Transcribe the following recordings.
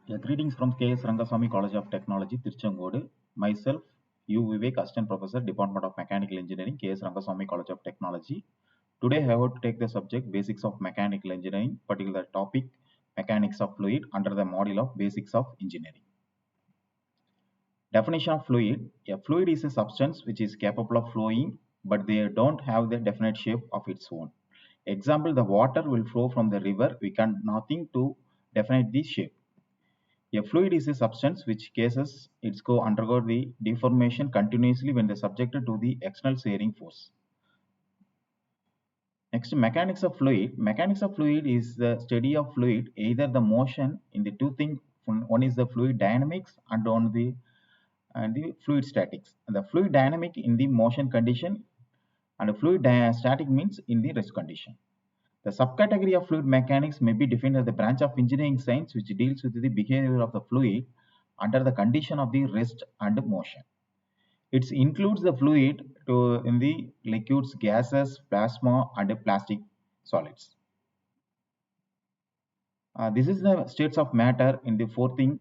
Greetings from K.S.Rangasamy College of Technology, Tiruchengodu. Myself, U. Vivek, Assistant Professor, Department of Mechanical Engineering, K.S.Rangasamy College of Technology. Today, I have to take the subject Basics of Mechanical Engineering, particular topic Mechanics of Fluid under the module of Basics of Engineering. Definition of fluid. A fluid is a substance which is capable of flowing, but they don't have the definite shape of its own. Example, the water will flow from the river. We can nothing to definite the shape. A fluid is a substance which cases its go undergo the deformation continuously when they subjected to the external shearing force. Next, mechanics of fluid. Mechanics of fluid is the study of fluid, either the motion in the two things. One is the fluid dynamics and the fluid statics. The fluid dynamic in the motion condition and the fluid static means in the rest condition. The subcategory of fluid mechanics may be defined as the branch of engineering science which deals with the behavior of the fluid under the condition of the rest and motion. It includes the fluid in the liquids, gases, plasma, and plastic solids. This is the states of matter in the fourth thing.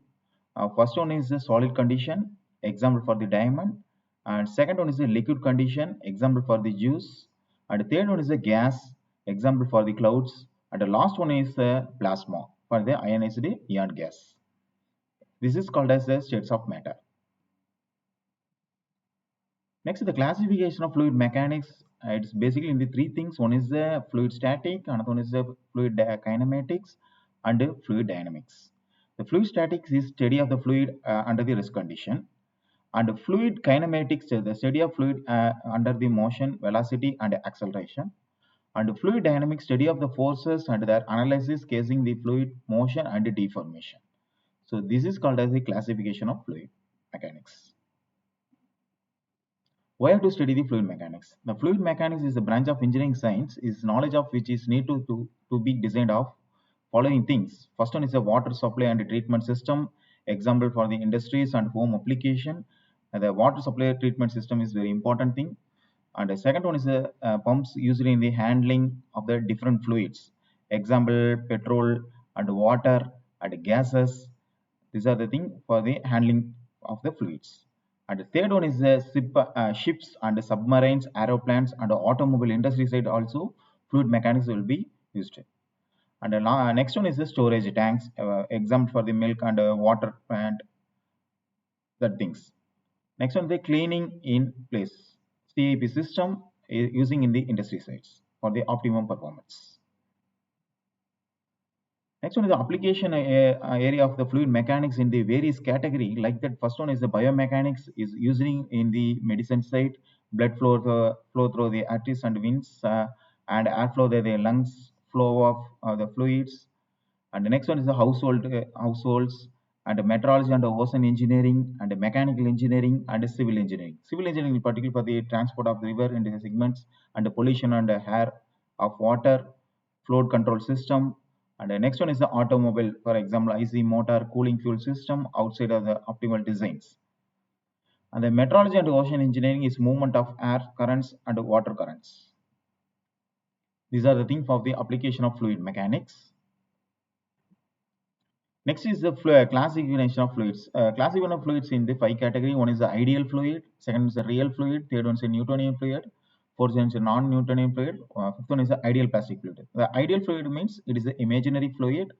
First one is the solid condition, example for the diamond, and second one is the liquid condition, example for the juice, and the third one is the gas, example for the clouds, and the last one is the plasma for the ionized ion gas. This is called as the states of matter. Next, the classification of fluid mechanics. It's basically in the three things. One is the fluid static, another one is the fluid kinematics, and fluid dynamics. The fluid statics is study of the fluid under the rest condition, and the fluid kinematics is the study of fluid under the motion, velocity, and acceleration. And the fluid dynamics study of the forces and their analysis casing the fluid motion and deformation. So this is called as the classification of fluid mechanics. Why have to study the fluid mechanics? The fluid mechanics is a branch of engineering science, is knowledge of which is need to be designed of following things. First one is a water supply and treatment system, example for the industries and home application. The water supply treatment system is very important thing. And the second one is the pumps usually in the handling of the different fluids, example petrol and water and gases. These are the thing for the handling of the fluids. And the third one is the ships and the submarines, aeroplanes, and the automobile industry side also fluid mechanics will be used. And the next one is the storage tanks, example for the milk and water and that things. Next one, the cleaning in place, CIP system using in the industry sites for the optimum performance. Next one is the application area of the fluid mechanics in the various category. Like that, first one is the biomechanics is using in the medicine side, blood flow through the arteries and veins, and airflow through the lungs, flow of the fluids. And the next one is the households and meteorology and ocean engineering and mechanical engineering and civil engineering. Civil engineering in particular for the transport of the river into the segments and the pollution and the air of water, flow control system. And the next one is the automobile, for example, IC motor, cooling fuel system outside of the optimal designs. And the meteorology and ocean engineering is movement of air currents and water currents. These are the things for the application of fluid mechanics. Next is the classification of fluids. Classification of fluids in the 5 category. One is the ideal fluid, second is the real fluid, third one is the Newtonian fluid, fourth one is the non-Newtonian fluid, fifth one is the ideal plastic fluid. The ideal fluid means it is the imaginary fluid,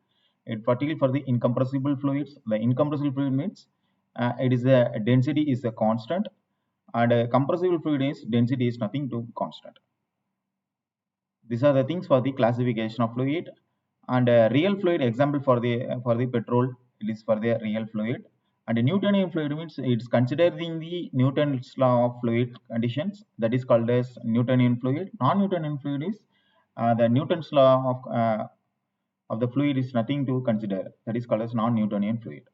particularly for the incompressible fluids. The incompressible fluid means it is the density is a constant, and compressible fluid is density is nothing to constant. These are the things for the classification of fluid. And real fluid, example for the petrol, it is for the real fluid. And Newtonian fluid means it's considering the Newton's law of fluid conditions, that is called as Newtonian fluid. Non-Newtonian fluid is the Newton's law of the fluid is nothing to consider, that is called as non-Newtonian fluid.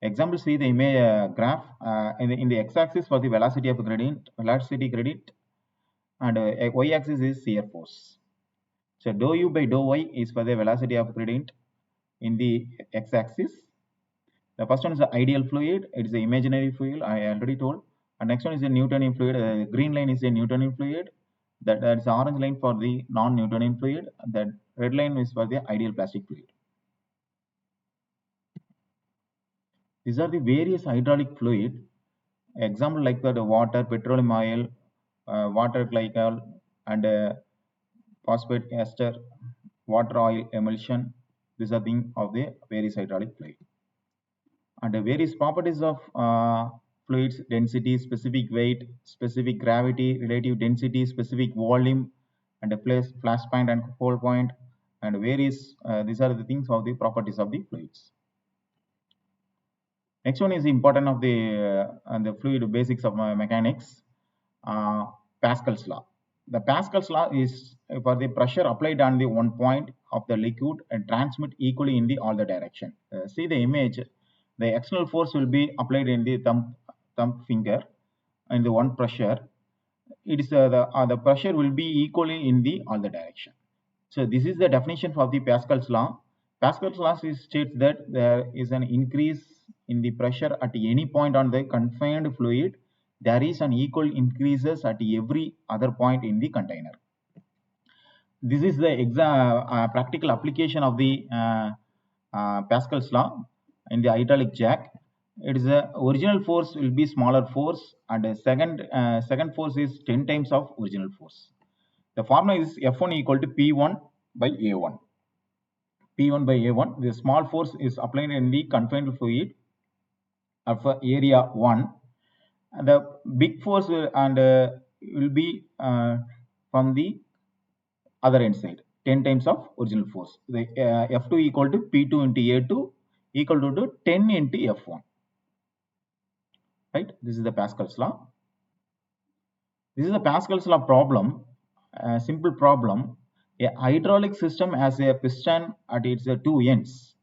Example, see the image graph in the x-axis for the velocity of gradient, and y-axis is shear force. So dou u by dou y is for the velocity of gradient in the x-axis. The first one is the ideal fluid. It is the imaginary fluid, I already told. And next one is the Newtonian fluid. The green line is the Newtonian fluid. That is the orange line for the non-Newtonian fluid. That red line is for the ideal plastic fluid. These are the various hydraulic fluid. Example like that: water, petroleum oil, water glycol, and phosphate ester, water oil emulsion. These are things of the various hydraulic fluid. And the various properties of fluids: density, specific weight, specific gravity, relative density, specific volume, and a flash point and hold point, and various. These are the things of the properties of the fluids. Next one is the important of the fluid basics of mechanics. Uh, Pascal's law. The Pascal's law is for the pressure applied on the one point of the liquid and transmit equally in the all the direction. See the image. The external force will be applied in the thumb finger and the one pressure. It is the pressure will be equally in the all the direction. So this is the definition of the Pascal's law. Pascal's law states that there is an increase in the pressure at any point on the confined fluid. There is an equal increases at every other point in the container. This is the practical application of the Pascal's law in the hydraulic jack. It is the original force will be smaller force, and the second force is 10 times of original force. The formula is F1 equal to P1 by A1. P1 by A1. The small force is applied in the confined fluid of area 1. And the big force will be from the other end side, 10 times of original force. The F2 equal to P2 into A2 equal to 10 into F1. Right? This is the Pascal's law. This is the Pascal's law problem. A simple problem. A hydraulic system has a piston at its two ends.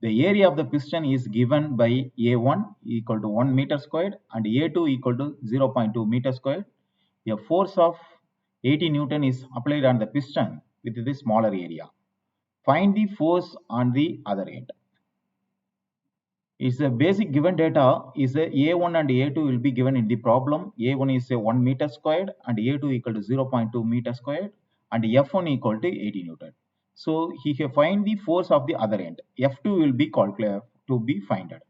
The area of the piston is given by A1 equal to 1 meter squared and A2 equal to 0.2 meter squared. A force of 80 Newton is applied on the piston with the smaller area. Find the force on the other end. Is a basic given data is a A1 and A2 will be given in the problem. A1 is a 1 meter squared and A2 equal to 0.2 meter squared and F1 equal to 80 Newton. So he can find the force of the other end. F2 will be calculated to be finded.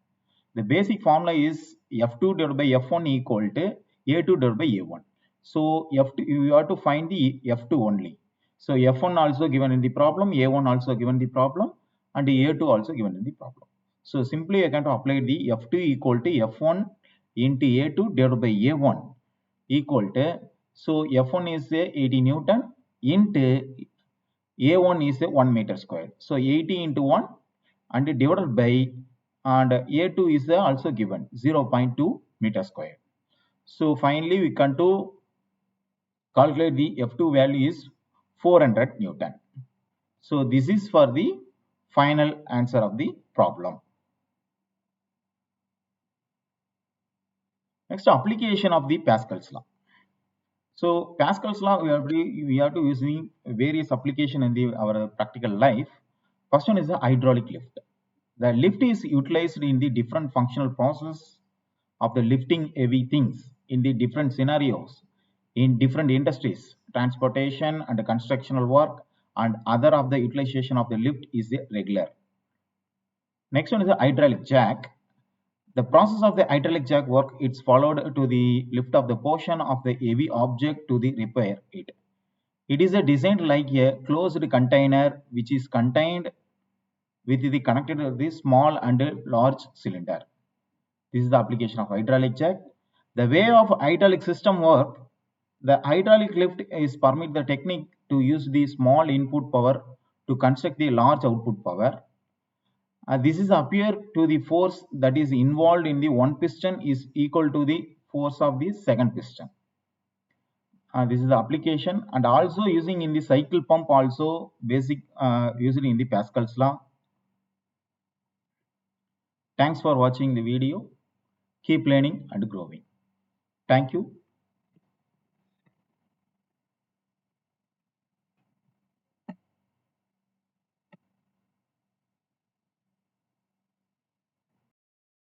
The basic formula is F2 divided by F1 equal to A2 divided by A1. So F2 you have to find the F2 only. So F1 also given in the problem, A1 also given in the problem, and A2 also given in the problem. So simply I can apply the F2 equal to F1 into A2 divided by A1 equal to, so F1 is 80 Newton into A1 is 1 meter square. So 80 into 1 and divided by, and A2 is also given 0.2 meter square. So finally we come to calculate the F2 value is 400 Newton. So this is for the final answer of the problem. Next, application of the Pascal's law. So Pascal's law we have to use the various application in our practical life. First one is the hydraulic lift. The lift is utilized in the different functional process of the lifting heavy things in the different scenarios in different industries, transportation and constructional work, and other of the utilization of the lift is regular. Next one is the hydraulic jack. The process of the hydraulic jack work it's followed to the lift of the portion of the heavy object to the repair it. It is a designed like a closed container which is contained with the connected to the small and large cylinder. This is the application of hydraulic jack. The way of hydraulic system work, the hydraulic lift is permit the technique to use the small input power to construct the large output power. This is appear to the force that is involved in the one piston is equal to the force of the second piston. This is the application, and also using in the cycle pump also basic usually in the Pascal's law. Thanks for watching the video. Keep learning and growing. Thank you.